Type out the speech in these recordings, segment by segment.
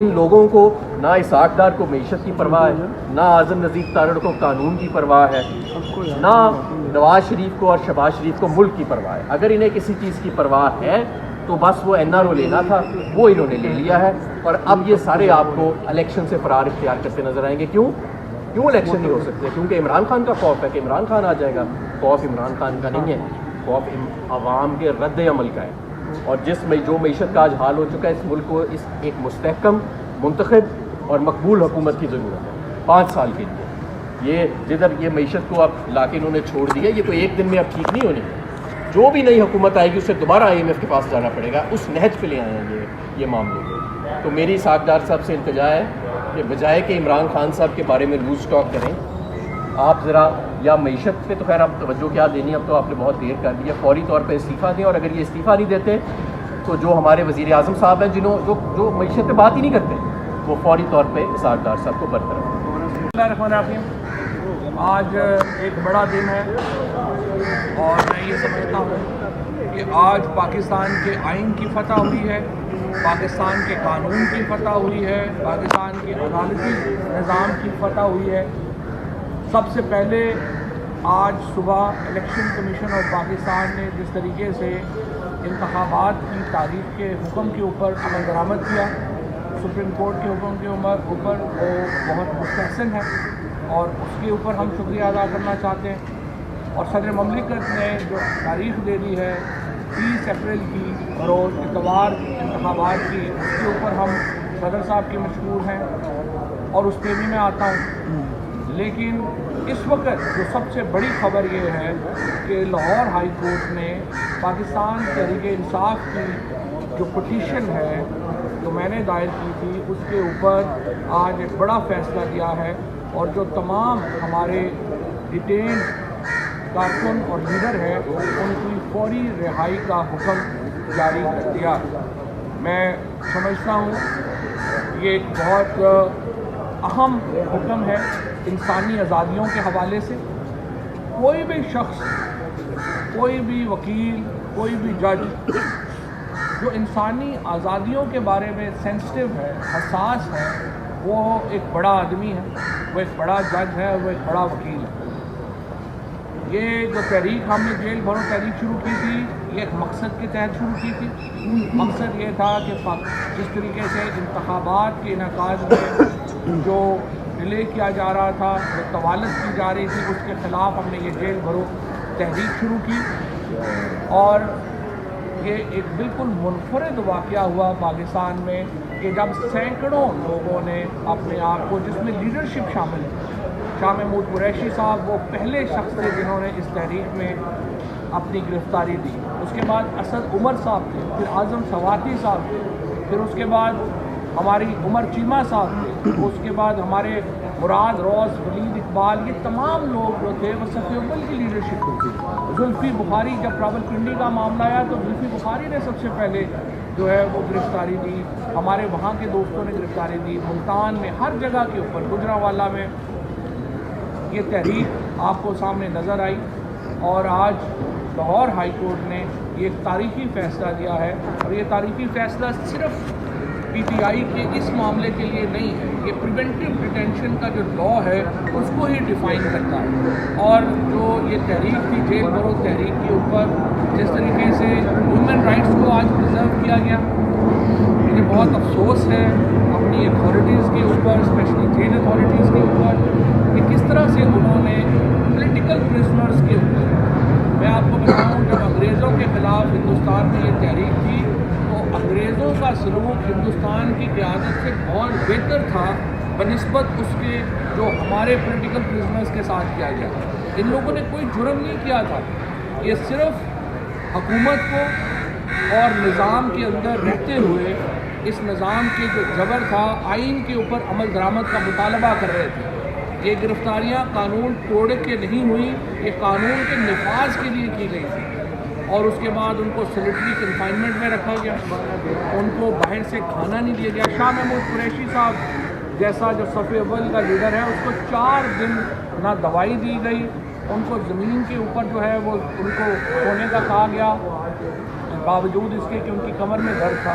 ان لوگوں کو نہ اسحاق ڈار کو معیشت کی پرواہ ہے، نہ اعظم نذیر تارڑ کو قانون کی پرواہ ہے، نہ نواز شریف کو اور شہباز شریف کو ملک کی پرواہ ہے۔ اگر انہیں کسی چیز کی پرواہ ہے تو بس وہ این آر او لینا تھا، وہ انہوں نے لے لیا ہے، اور اب یہ سارے آپ کو الیکشن سے فرار اختیار کرتے نظر آئیں گے۔ کیوں الیکشن نہیں ہو سکتے؟ کیونکہ عمران خان کا خوف ہے کہ عمران خان آ جائے گا۔ خوف عمران خان کا نہیں ہے، خوف عوام کے رد عمل کا ہے، اور جو معیشت کا آج حال ہو چکا ہے، اس ملک کو اس ایک مستحکم، منتخب اور مقبول حکومت کی ضرورت ہے 5 سال کے لیے۔ یہ جدھر یہ معیشت کو اب لا کے انہوں نے چھوڑ دیا، یہ کوئی ایک دن میں اب ٹھیک نہیں ہونی ہے۔ جو بھی نئی حکومت آئے گی اسے دوبارہ IMF کے پاس جانا پڑے گا، اس نہج پہ لے آئے ہیں یہ معاملے کو۔ تو میری اسحاق ڈار صاحب سے التجا ہے کہ بجائے کہ عمران خان صاحب کے بارے میں لوز ٹاک کریں، آپ ذرا یا معیشت پہ تو خیر آپ توجہ کیا دینی، اب تو آپ نے بہت دیر کر دی ہے، فوری طور پہ استعفیٰ دیں، اور اگر یہ استعفیٰ نہیں دیتے تو جو ہمارے وزیر اعظم صاحب ہیں جو معیشت پہ بات ہی نہیں کرتے، وہ فوری طور پہ اسحاق ڈار صاحب کو برطرف کریں۔ بسم اللہ الرحمن الرحیم۔ آج ایک بڑا دن ہے، اور میں یہ سمجھتا ہوں کہ آج پاکستان کے آئین کی فتح ہوئی ہے، پاکستان کے قانون کی فتح ہوئی ہے، پاکستان کے عدالتی نظام کی فتح ہوئی ہے۔ سب سے پہلے آج صبح الیکشن کمیشن آف پاکستان نے جس طریقے سے انتخابات کی تاریخ کے حکم کے اوپر عمل درآمد کیا، سپریم کورٹ کے حکم کے اوپر، وہ بہت مستحسن ہے، اور اس کے اوپر ہم شکریہ ادا کرنا چاہتے ہیں۔ اور صدر مملکت نے جو تاریخ دے دی ہے 30 اپریل کی، روز اتوار انتخابات کی، اس کے اوپر ہم صدر صاحب کے مشکور ہیں، اور اس پہ بھی میں آتا ہوں۔ لیکن اس وقت جو سب سے بڑی خبر یہ ہے کہ لاہور ہائی کورٹ نے پاکستان تحریک انصاف کی جو پٹیشن ہے جو میں نے دائر کی تھی، اس کے اوپر آج ایک بڑا فیصلہ کیا ہے، اور جو تمام ہمارے ڈیٹینڈ کارکن اور لیڈر ہیں ان کی فوری رہائی کا حکم جاری کر دیا۔ میں سمجھتا ہوں یہ ایک بہت اہم حکم ہے انسانی آزادیوں کے حوالے سے۔ کوئی بھی شخص، کوئی بھی وکیل، کوئی بھی جج جو انسانی آزادیوں کے بارے میں سینسٹیو ہے، حساس ہے، وہ ایک بڑا آدمی ہے، وہ ایک بڑا جج ہے، وہ ایک بڑا وکیل ہے۔ یہ جو تحریک ہم نے جیل بھرو تحریک شروع کی تھی، یہ ایک مقصد کے تحت شروع کی تھی۔ مقصد یہ تھا کہ جس طریقے سے انتخابات کے انعقاد میں جو ڈیلے کیا جا رہا تھا، جو طوالت کی جا رہی تھی، اس کے خلاف ہم نے یہ جیل بھرو تحریک شروع کی، اور یہ ایک بالکل منفرد واقعہ ہوا پاکستان میں کہ جب سینکڑوں لوگوں نے اپنے آپ کو، جس میں لیڈرشپ شامل ہے، شاہ محمود قریشی صاحب وہ پہلے شخص تھے جنہوں نے اس تحریک میں اپنی گرفتاری دی، اس کے بعد اسد عمر صاحب تھے، پھر اعظم سواتی صاحب تھے، پھر اس کے بعد ہماری عمر چیمہ صاحب تھے، اس کے بعد ہمارے مراد روز، ولید اقبال، یہ تمام لوگ جو تھے وہ صف اول کی لیڈرشپ ہوتی تھی۔ زلفی بخاری، جب راولپنڈی کا معاملہ آیا تو زلفی بخاری نے سب سے پہلے جو ہے وہ گرفتاری دی، ہمارے وہاں کے دوستوں نے گرفتاری دی، ملتان میں، ہر جگہ کے اوپر، گجرانوالہ میں یہ تحریک آپ کو سامنے نظر آئی۔ اور آج لاہور ہائی کورٹ نے یہ ایک تاریخی فیصلہ دیا ہے، اور یہ تاریخی فیصلہ صرف PTI کے اس معاملے کے لیے نہیں ہے، یہ پریونٹیو ڈیٹینشن کا جو لا ہے اس کو ہی ڈیفائن کرتا ہے۔ اور جو یہ تحریک تھی جیل بھرو تحریک کے اوپر، جس طریقے سے ہیومن رائٹس کو آج پرزرو کیا گیا، مجھے بہت افسوس ہے اپنی اتھارٹیز کے اوپر، اسپیشلی جیل اتھارٹیز کے اوپر، کہ کس طرح سے انہوں نے پولیٹیکل پرزنرز کے اوپر، میں آپ کو بتاؤں جب انگریزوں کے خلاف ہندوستان میں یہ تحریک تھی تو انگریزوں کا سلوک ہندوستان کی قیادت سے بہت بہتر تھا بنسبت اس کے جو ہمارے پولیٹیکل پرزنرز کے ساتھ کیا گیا۔ ان لوگوں نے کوئی جرم نہیں کیا تھا، یہ صرف حکومت کو اور نظام کے اندر رہتے ہوئے اس نظام کے جو جبر تھا، آئین کے اوپر عمل درآمد کا مطالبہ کر رہے تھے۔ یہ گرفتاریاں قانون توڑ کے نہیں ہوئی، یہ قانون کے نفاذ کے لیے کی گئی تھی، اور اس کے بعد ان کو سلیکٹری کنفائنمنٹ میں رکھا گیا، ان کو باہر سے کھانا نہیں دیا گیا۔ شاہ محمود قریشی صاحب جیسا جو صف اول کا لیڈر ہے، اس کو 4 دن نہ دوائی دی گئی، ان کو زمین کے اوپر جو ہے وہ ان کو سونے کا کہا گیا، باوجود اس کے کہ ان کی کمر میں درد تھا۔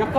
1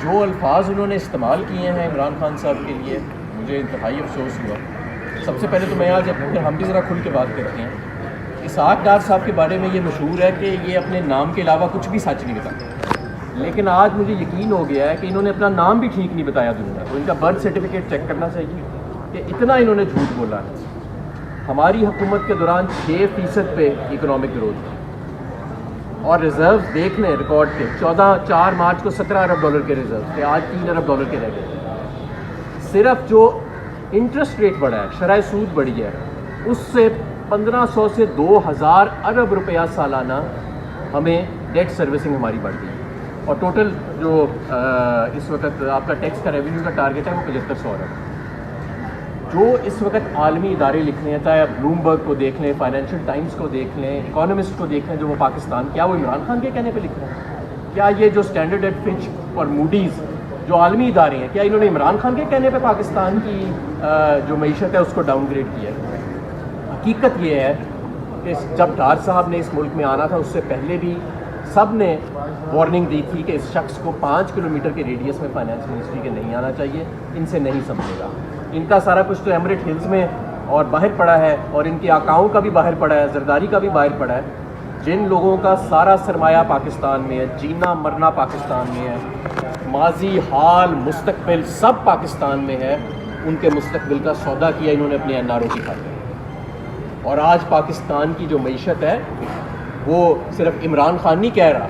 جو الفاظ انہوں نے استعمال کیے ہیں عمران خان صاحب کے لیے مجھے انتہائی افسوس ہوا. سب سے پہلے تو میں آج پھر ہم بھی ذرا کھل کے بات کرتے ہیں. اسحاق ڈار صاحب کے بارے میں یہ مشہور ہے کہ یہ اپنے نام کے علاوہ کچھ بھی سچ نہیں بتاتے, لیکن آج مجھے یقین ہو گیا ہے کہ انہوں نے اپنا نام بھی ٹھیک نہیں بتایا دنیا کو. ان کا برتھ سرٹیفکیٹ چیک کرنا چاہیے کہ اتنا انہوں نے جھوٹ بولا ہے. ہماری حکومت کے دوران 6% پہ اکنامک گروتھ تھی, اور ریزرو دیکھ لیں ریکارڈ کے 4 مارچ کو $17 ارب کے ریزرو تھے, آج $3 ارب کے رہ گئے. صرف جو انٹرسٹ ریٹ بڑھا ہے, شرح سود بڑھی ہے, اس سے 1500 سے 2000 ارب روپیہ سالانہ ہمیں ڈیٹ سروسنگ ہماری بڑھ گئی. اور ٹوٹل جو اس وقت آپ کا ٹیکس کا ریونیو کا ٹارگیٹ ہے وہ 7500 ارب. جو اس وقت عالمی ادارے لکھ رہے ہیں, چاہے آپ بلومبرگ کو دیکھ لیں, فائنینشیل ٹائمز کو دیکھ لیں, اکانومسٹ کو دیکھ لیں, جو وہ پاکستان, کیا وہ عمران خان کے کہنے پہ لکھ رہے ہیں؟ کیا یہ جو اسٹینڈرڈ اینڈ فچ اور موڈیز جو عالمی ادارے ہیں, کیا انہوں نے عمران خان کے کہنے پہ پاکستان کی جو معیشت ہے اس کو ڈاؤن گریڈ کیا ہے؟ حقیقت یہ ہے کہ جب ڈار صاحب نے اس ملک میں آنا تھا اس سے پہلے بھی سب نے وارننگ دی تھی کہ اس شخص کو 5 کلومیٹر کے ریڈیس میں فائنانس منسٹری کے نہیں آنا چاہیے, ان سے نہیں سمجھے گا. ان کا سارا کچھ تو ایمریٹ ہلز میں اور باہر پڑا ہے, اور ان کے آقاؤں کا بھی باہر پڑا ہے, زرداری کا بھی باہر پڑا ہے. جن لوگوں کا سارا سرمایہ پاکستان میں ہے, جینا مرنا پاکستان میں ہے, ماضی حال مستقبل سب پاکستان میں ہے, ان کے مستقبل کا سودا کیا انہوں نے اپنے NRO کی خاطر. اور آج پاکستان کی جو معیشت ہے وہ صرف عمران خان نہیں کہہ رہا,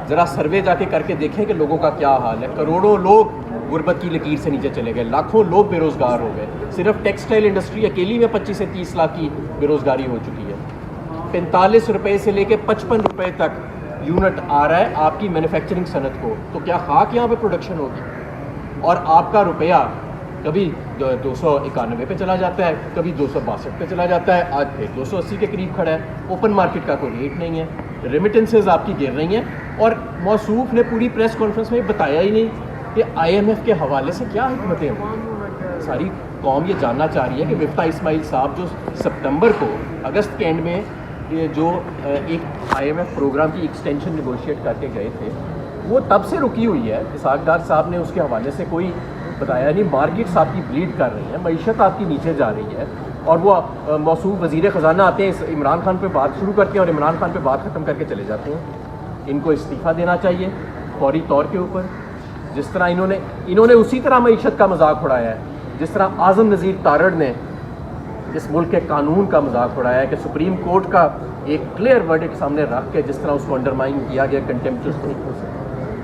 ذرا سروے جا کے کر کے دیکھیں کہ لوگوں کا کیا حال ہے. کروڑوں لوگ غربت کی لکیر سے نیچے چلے گئے, لاکھوں لوگ بے روزگار ہو گئے. صرف ٹیکسٹائل انڈسٹری اکیلی میں 25 سے 30 لاکھ کی بے روزگاری ہو چکی ہے. 45 روپے سے لے کے 55 روپے تک یونٹ آ رہا ہے آپ کی مینوفیکچرنگ صنعت کو. تو کیا خاک یہاں پہ پروڈکشن ہوگی؟ اور آپ کا روپیہ کبھی 291 پہ چلا جاتا ہے, کبھی 262 پہ چلا جاتا ہے, آج پھر 280 کے قریب کھڑا ہے. اوپن مارکیٹ کا کوئی ریٹ نہیں ہے, ریمیٹنسز آپ کی گر رہی ہیں. اور موصوف نے پوری پریس کانفرنس میں بتایا ہی نہیں کہ IMF کے حوالے سے کیا حکمتیں ہیں. ساری قوم یہ جاننا چاہ رہی ہے کہ مفتاح اسماعیل صاحب جو سپتمبر کو اگست کے اینڈ میں جو ایک IMF پروگرام کی ایکسٹینشن نیگوشیٹ کر کے گئے تھے, وہ تب سے رکی ہوئی ہے. اسحاق ڈار صاحب نے اس کے حوالے سے کوئی بتایا نہیں. مارکیٹس آپ کی بلیڈ کر رہی ہیں, معیشت آپ کی نیچے جا رہی ہے, اور وہ موصوف وزیر خزانہ آتے ہیں, عمران خان پہ بات شروع کرتے ہیں اور عمران خان پہ بات ختم کر کے چلے جاتے ہیں. ان کو استعفیٰ دینا چاہیے فوری طور کے اوپر. جس طرح انہوں نے اسی طرح معیشت کا مذاق اڑایا ہے جس طرح اعظم نذیر تارڑ نے اس ملک کے قانون کا مذاق اڑایا ہے, کہ سپریم کورٹ کا ایک کلیئر ورڈکٹ سامنے رکھ کے جس طرح اس کو انڈرمائن کیا گیا کنٹمپچوس طریقوں سے.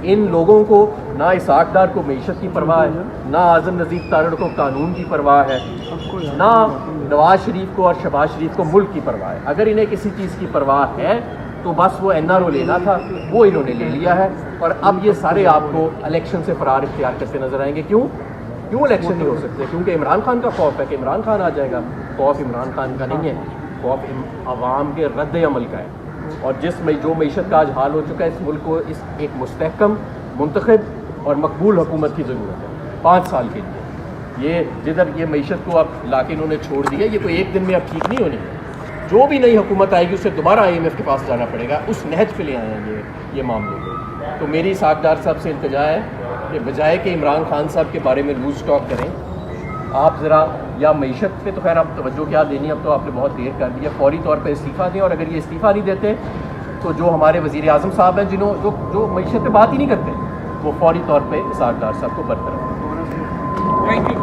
ان لوگوں کو نہ اسحاق ڈار کو معیشت کی پرواہ ہے, نہ اعظم نذیر تارڑ کو قانون کی پرواہ ہے, نہ نواز شریف کو اور شہباز شریف کو ملک کی پرواہ ہے. اگر انہیں کسی چیز کی پرواہ ہے تو بس وہ NRO لینا تھا, وہ انہوں نے لے لیا ہے. اور اب یہ سارے آپ کو الیکشن سے فرار اختیار کرتے نظر آئیں گے. کیوں الیکشن نہیں ہو سکتے؟ کیونکہ عمران خان کا خوف ہے کہ عمران خان آ جائے گا. خوف عمران خان کا نہیں ہے, خوف عوام کے رد عمل کا ہے. اور جو معیشت کا آج حال ہو چکا ہے, اس ملک کو اس ایک مستحکم, منتخب اور مقبول حکومت کی ضرورت ہے 5 سال کے لیے. یہ جدھر یہ معیشت کو اب لا کے انہوں نے چھوڑ دیا, یہ کوئی ایک دن میں اب ٹھیک نہیں ہونی. جو بھی نئی حکومت آئے گی اسے دوبارہ IMF کے پاس جانا پڑے گا. اس نہج پہ لے آئے ہیں یہ معاملے کو. تو میری اسحاق ڈار صاحب سے التجا ہے کہ بجائے کہ عمران خان صاحب کے بارے میں لوز ٹاک کریں, آپ ذرا یا معیشت پہ تو خیر آپ توجہ کیا دینی, اب تو آپ نے بہت دیر کر دی ہے, فوری طور پہ استعفیٰ دیں. اور اگر یہ استعفیٰ نہیں دیتے تو جو ہمارے وزیر اعظم صاحب ہیں جو معیشت پہ بات ہی نہیں کرتے, وہ فوری طور پہ اسحاق ڈار صاحب کو برطرف. Thank you.